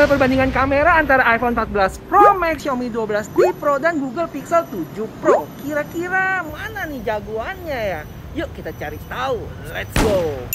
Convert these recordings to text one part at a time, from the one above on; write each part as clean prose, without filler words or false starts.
adalah perbandingan kamera antara iPhone 14 Pro Max, Xiaomi 12T Pro, dan Google Pixel 7 Pro. Kira-kira mana nih jagoannya ya? Yuk kita cari tahu. Let's go!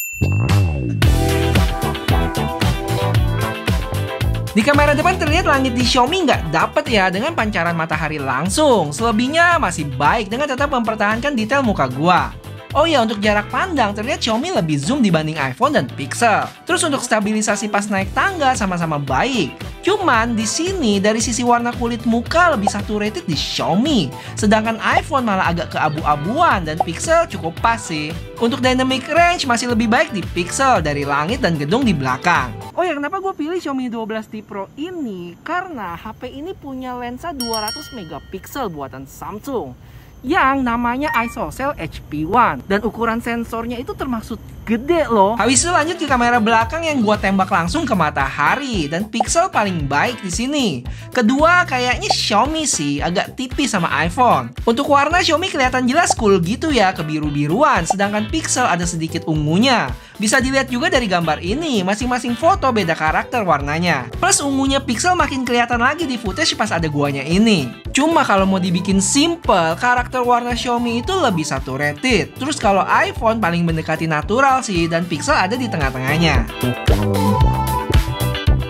Di kamera depan terlihat langit di Xiaomi nggak dapet ya dengan pancaran matahari langsung. Selebihnya masih baik dengan tetap mempertahankan detail muka gua. Oh ya, untuk jarak pandang terlihat Xiaomi lebih zoom dibanding iPhone dan Pixel. Terus untuk stabilisasi pas naik tangga sama-sama baik. Cuman di sini dari sisi warna kulit muka lebih saturated di Xiaomi. Sedangkan iPhone malah agak keabu-abuan dan Pixel cukup pas sih. Untuk dynamic range masih lebih baik di Pixel dari langit dan gedung di belakang. Oh ya, kenapa gue pilih Xiaomi 12T Pro ini? Karena HP ini punya lensa 200 megapiksel buatan Samsung yang namanya ISOCELL HP1, dan ukuran sensornya itu termasuk gede loh. Habis itu lanjut ke kamera belakang yang gua tembak langsung ke matahari, dan Pixel paling baik di sini. Kedua kayaknya Xiaomi sih, agak tipis sama iPhone. Untuk warna Xiaomi kelihatan jelas cool gitu ya, kebiru-biruan, sedangkan Pixel ada sedikit ungunya. Bisa dilihat juga dari gambar ini, masing-masing foto beda karakter warnanya. Plus ungunya Pixel makin kelihatan lagi di footage pas ada guanya ini. Cuma kalau mau dibikin simple, karakter warna Xiaomi itu lebih saturated. Terus kalau iPhone paling mendekati natural sih, dan Pixel ada di tengah-tengahnya.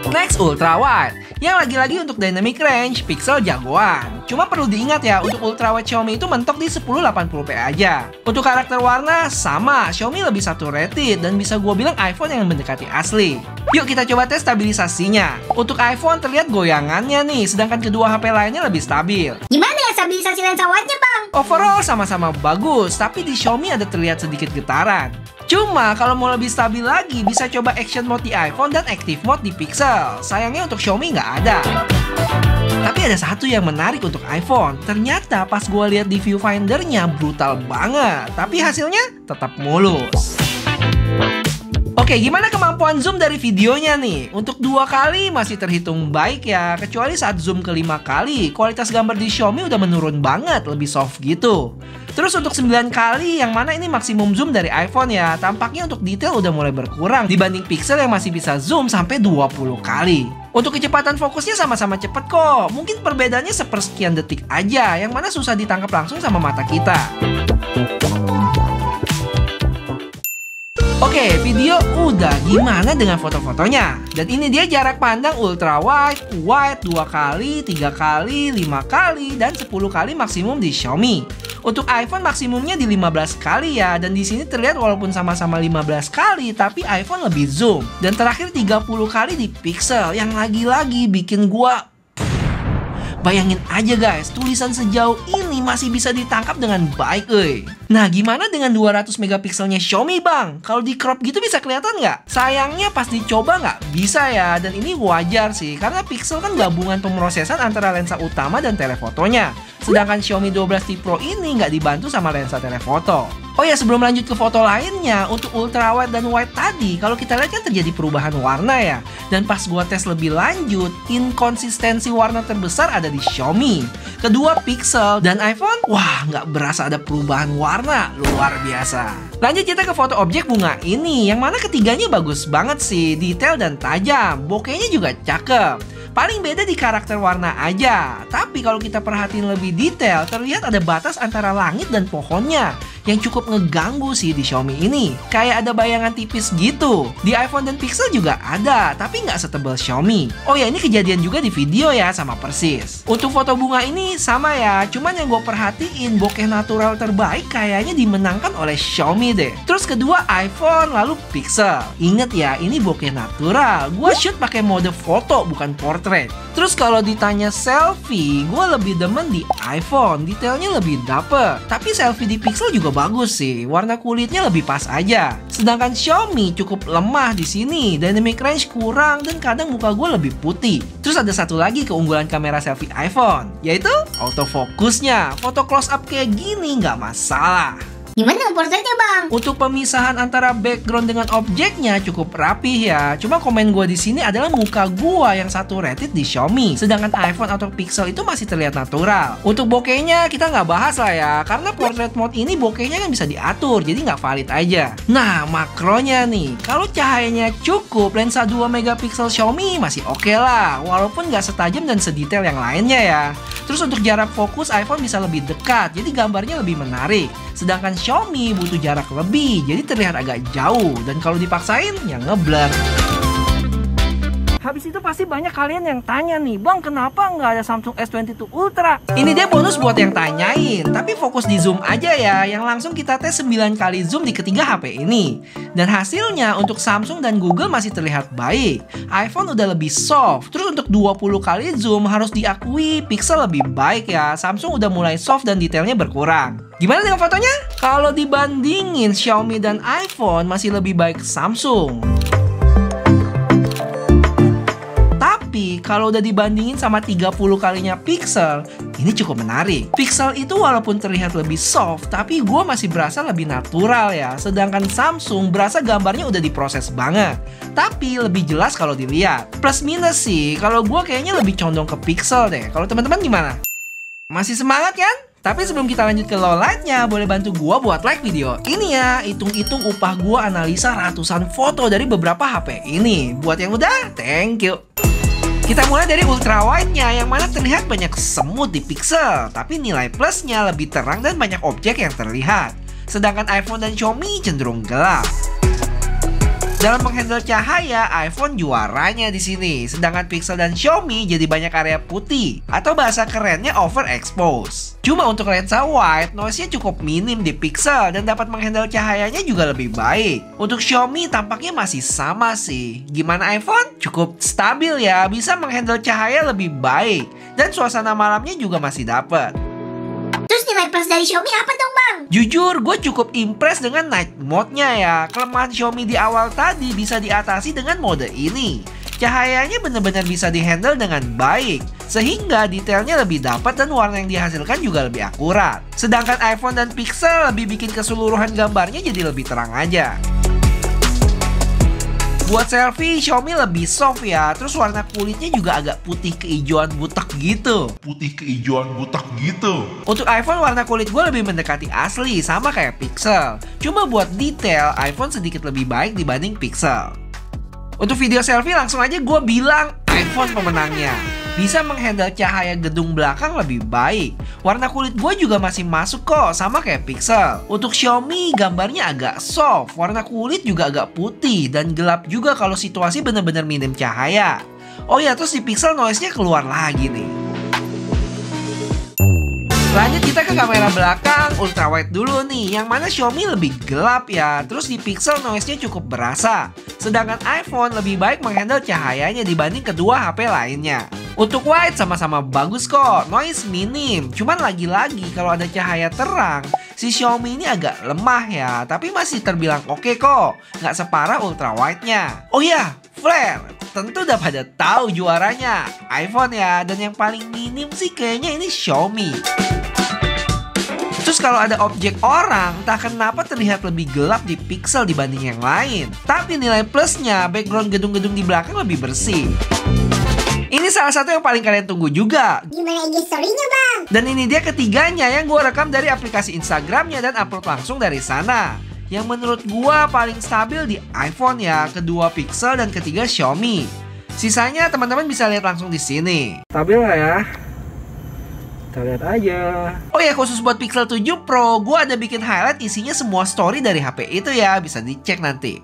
Next, ultra wide. Yang lagi-lagi untuk dynamic range, Pixel jagoan. Cuma perlu diingat ya, untuk ultra wide Xiaomi itu mentok di 1080p aja. Untuk karakter warna, sama, Xiaomi lebih saturated dan bisa gue bilang iPhone yang mendekati asli. Yuk kita coba tes stabilisasinya. Untuk iPhone terlihat goyangannya nih, sedangkan kedua HP lainnya lebih stabil. Gimana ya stabilisasi lensa wide-nya, Bang? Overall sama-sama bagus, tapi di Xiaomi ada terlihat sedikit getaran. Cuma kalau mau lebih stabil lagi, bisa coba action mode di iPhone dan active mode di Pixel. Sayangnya untuk Xiaomi nggak ada. Tapi ada satu yang menarik untuk iPhone. Ternyata pas gue lihat di viewfinder-nya brutal banget, tapi hasilnya tetap mulus. Oke, gimana kemampuan zoom dari videonya nih? Untuk 2 kali masih terhitung baik ya, kecuali saat zoom ke 5 kali, kualitas gambar di Xiaomi udah menurun banget, lebih soft gitu. Terus untuk 9 kali, yang mana ini maksimum zoom dari iPhone ya, tampaknya untuk detail udah mulai berkurang dibanding Pixel yang masih bisa zoom sampai 20 kali. Untuk kecepatan fokusnya sama-sama cepet kok, mungkin perbedaannya sepersekian detik aja, yang mana susah ditangkap langsung sama mata kita. Oke, video udah, gimana dengan foto-fotonya? Dan ini dia jarak pandang ultra wide, wide 2 kali, 3 kali, 5 kali, dan 10 kali maksimum di Xiaomi. Untuk iPhone maksimumnya di 15 kali ya, dan di sini terlihat walaupun sama-sama 15 kali, tapi iPhone lebih zoom. Dan terakhir 30 kali di Pixel, yang lagi-lagi bikin gua... Bayangin aja guys, tulisan sejauh ini masih bisa ditangkap dengan baik Nah gimana dengan 200 megapikselnya Xiaomi bang? Kalau di crop gitu bisa kelihatan nggak? Sayangnya pas dicoba nggak bisa ya, dan ini wajar sih, karena Pixel kan gabungan pemrosesan antara lensa utama dan telefotonya. Sedangkan Xiaomi 12T Pro ini nggak dibantu sama lensa telefoto. Oh ya, sebelum lanjut ke foto lainnya, untuk ultra wide dan wide tadi, kalau kita lihat kan terjadi perubahan warna ya. Dan pas gua tes lebih lanjut, inkonsistensi warna terbesar ada di Xiaomi. Kedua Pixel dan iPhone, wah nggak berasa ada perubahan warna, luar biasa. Lanjut kita ke foto objek bunga ini, yang mana ketiganya bagus banget sih, detail dan tajam, bokehnya juga cakep. Paling beda di karakter warna aja. Tapi kalau kita perhatiin lebih detail, terlihat ada batas antara langit dan pohonnya yang cukup ngeganggu sih di Xiaomi ini. Kayak ada bayangan tipis gitu. Di iPhone dan Pixel juga ada, tapi nggak setebal Xiaomi. Oh ya, ini kejadian juga di video ya, sama persis. Untuk foto bunga ini sama ya, cuman yang gue perhatiin bokeh natural terbaik kayaknya dimenangkan oleh Xiaomi deh. Terus kedua iPhone, lalu Pixel. Ingat ya, ini bokeh natural. Gue shoot pakai mode foto, bukan portrait. Terus kalau ditanya selfie, gue lebih demen di iPhone, detailnya lebih dapet. Tapi selfie di Pixel juga bagus sih, warna kulitnya lebih pas aja. Sedangkan Xiaomi cukup lemah di sini, dynamic range kurang dan kadang muka gue lebih putih. Terus ada satu lagi keunggulan kamera selfie iPhone, yaitu autofocusnya. Foto close up kayak gini nggak masalah. Gimana portretnya bang? Untuk pemisahan antara background dengan objeknya cukup rapih ya. Cuma komen gue di sini adalah muka gue yang saturated di Xiaomi, sedangkan iPhone atau Pixel itu masih terlihat natural. Untuk bokehnya kita nggak bahas lah ya, karena portrait mode ini bokehnya kan bisa diatur, jadi nggak valid aja. Nah makronya nih, kalau cahayanya cukup, lensa 2 megapiksel Xiaomi masih oke lah, walaupun nggak setajam dan sedetail yang lainnya ya. Terus untuk jarak fokus iPhone bisa lebih dekat, jadi gambarnya lebih menarik. Sedangkan Xiaomi butuh jarak lebih, jadi terlihat agak jauh. Dan kalau dipaksain, ya ngeblur. Habis itu pasti banyak kalian yang tanya nih, Bang kenapa nggak ada Samsung S22 Ultra? Ini dia bonus buat yang tanyain, tapi fokus di zoom aja ya, yang langsung kita tes 9 kali zoom di ketiga HP ini. Dan hasilnya untuk Samsung dan Google masih terlihat baik. iPhone udah lebih soft, terus untuk 20 kali zoom harus diakui Pixel lebih baik ya, Samsung udah mulai soft dan detailnya berkurang. Gimana dengan fotonya? Kalau dibandingin Xiaomi dan iPhone masih lebih baik Samsung. Tapi kalau udah dibandingin sama 30 kalinya Pixel, ini cukup menarik. Pixel itu walaupun terlihat lebih soft, tapi gue masih berasa lebih natural ya. Sedangkan Samsung berasa gambarnya udah diproses banget. Tapi lebih jelas kalau dilihat. Plus minus sih, kalau gue kayaknya lebih condong ke Pixel deh. Kalau teman-teman gimana? Masih semangat kan? Tapi sebelum kita lanjut ke lowlight-nya, boleh bantu gua buat like video ini ya. Hitung-hitung upah gua analisa ratusan foto dari beberapa HP ini. Buat yang udah, thank you. Kita mulai dari ultra wide-nya, yang mana terlihat banyak semut di Pixel, tapi nilai plusnya lebih terang dan banyak objek yang terlihat. Sedangkan iPhone dan Xiaomi cenderung gelap. Dalam menghandle cahaya, iPhone juaranya di sini, sedangkan Pixel dan Xiaomi jadi banyak area putih, atau bahasa kerennya overexpose. Cuma untuk lensa wide, noise-nya cukup minim di Pixel dan dapat menghandle cahayanya juga lebih baik. Untuk Xiaomi tampaknya masih sama sih. Gimana iPhone? Cukup stabil ya, bisa menghandle cahaya lebih baik, dan suasana malamnya juga masih dapat. Terus nilai plus dari Xiaomi apa dong bang? Jujur, gue cukup impress dengan night mode-nya ya. Kelemahan Xiaomi di awal tadi bisa diatasi dengan mode ini. Cahayanya benar-benar bisa dihandle dengan baik, sehingga detailnya lebih dapat dan warna yang dihasilkan juga lebih akurat. Sedangkan iPhone dan Pixel lebih bikin keseluruhan gambarnya jadi lebih terang aja. Buat selfie, Xiaomi lebih soft ya. Terus warna kulitnya juga agak putih kehijauan butek gitu. Untuk iPhone, warna kulit gue lebih mendekati asli, sama kayak Pixel. Cuma buat detail, iPhone sedikit lebih baik dibanding Pixel. Untuk video selfie, langsung aja gue bilang iPhone pemenangnya. Bisa menghandle cahaya gedung belakang lebih baik. Warna kulit gue juga masih masuk kok, sama kayak Pixel. Untuk Xiaomi gambarnya agak soft, warna kulit juga agak putih dan gelap juga kalau situasi benar-benar minim cahaya. Oh ya, terus di Pixel noise-nya keluar lagi nih. Lanjut kita ke kamera belakang, ultra wide dulu nih, yang mana Xiaomi lebih gelap ya. Terus di Pixel noise-nya cukup berasa. Sedangkan iPhone lebih baik menghandle cahayanya dibanding kedua HP lainnya. Untuk wide sama-sama bagus kok, noise minim. Cuman lagi-lagi kalau ada cahaya terang, si Xiaomi ini agak lemah ya, tapi masih terbilang oke kok. Nggak separah ultra wide-nya. Oh ya, flare. Tentu udah pada tahu juaranya iPhone ya, dan yang paling minim sih kayaknya ini Xiaomi. Terus kalau ada objek orang, entah kenapa terlihat lebih gelap di Pixel dibanding yang lain. Tapi nilai plusnya, background gedung-gedung di belakang lebih bersih. Ini salah satu yang paling kalian tunggu juga. Gimana IG story-nya bang? Dan ini dia ketiganya yang gue rekam dari aplikasi Instagramnya dan upload langsung dari sana. Yang menurut gue paling stabil di iPhone ya, kedua Pixel dan ketiga Xiaomi. Sisanya teman-teman bisa lihat langsung di sini. Stabil nggak ya? Kita lihat aja. Oh ya, khusus buat Pixel 7 Pro, gue ada bikin highlight isinya semua story dari HP itu ya, bisa dicek nanti.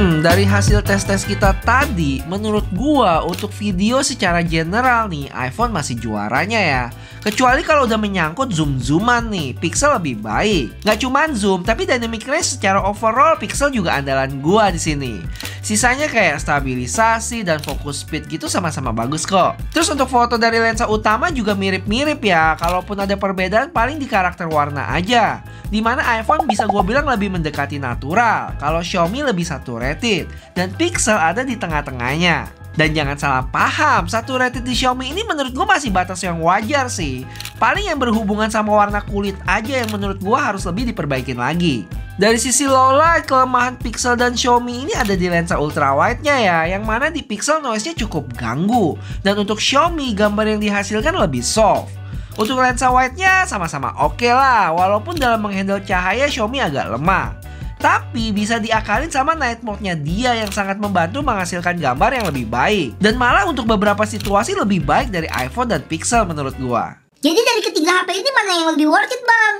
Dari hasil tes-tes kita tadi, menurut gua untuk video secara general nih, iPhone masih juaranya ya. Kecuali kalau udah menyangkut zoom-zooman nih, Pixel lebih baik. Nggak cuman zoom, tapi dynamic range secara overall Pixel juga andalan gua di sini. Sisanya kayak stabilisasi dan fokus speed gitu sama-sama bagus kok. Terus untuk foto dari lensa utama juga mirip-mirip ya. Kalaupun ada perbedaan paling di karakter warna aja. Dimana iPhone bisa gue bilang lebih mendekati natural, kalau Xiaomi lebih saturated, dan Pixel ada di tengah-tengahnya. Dan jangan salah paham, satu rated di Xiaomi ini menurut gue masih batas yang wajar sih. Paling yang berhubungan sama warna kulit aja yang menurut gue harus lebih diperbaikin lagi. Dari sisi low light, kelemahan Pixel dan Xiaomi ini ada di lensa ultrawide-nya ya, yang mana di Pixel noise-nya cukup ganggu. Dan untuk Xiaomi, gambar yang dihasilkan lebih soft. Untuk lensa wide-nya sama-sama oke lah, walaupun dalam menghandle cahaya Xiaomi agak lemah. Tapi bisa diakalin sama night mode-nya dia yang sangat membantu menghasilkan gambar yang lebih baik. Dan malah untuk beberapa situasi lebih baik dari iPhone dan Pixel menurut gua. Jadi dari ketiga HP ini mana yang lebih worth it bang?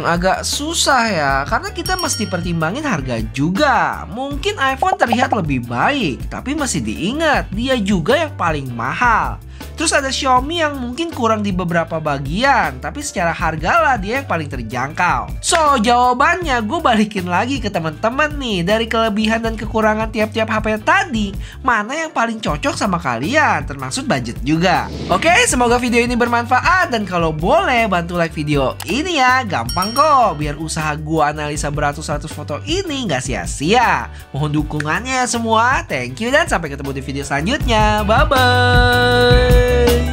Agak susah ya, karena kita mesti pertimbangin harga juga. Mungkin iPhone terlihat lebih baik, tapi mesti diingat, dia juga yang paling mahal. Terus ada Xiaomi yang mungkin kurang di beberapa bagian, tapi secara harga lah dia yang paling terjangkau. So, jawabannya gue balikin lagi ke teman-teman nih. Dari kelebihan dan kekurangan tiap-tiap HP tadi, mana yang paling cocok sama kalian, termasuk budget juga. Oke, semoga video ini bermanfaat. Dan kalau boleh bantu like video ini ya, gampang kok. Biar usaha gue analisa beratus-ratus foto ini nggak sia-sia. Mohon dukungannya semua. Thank you dan sampai ketemu di video selanjutnya. Bye-bye.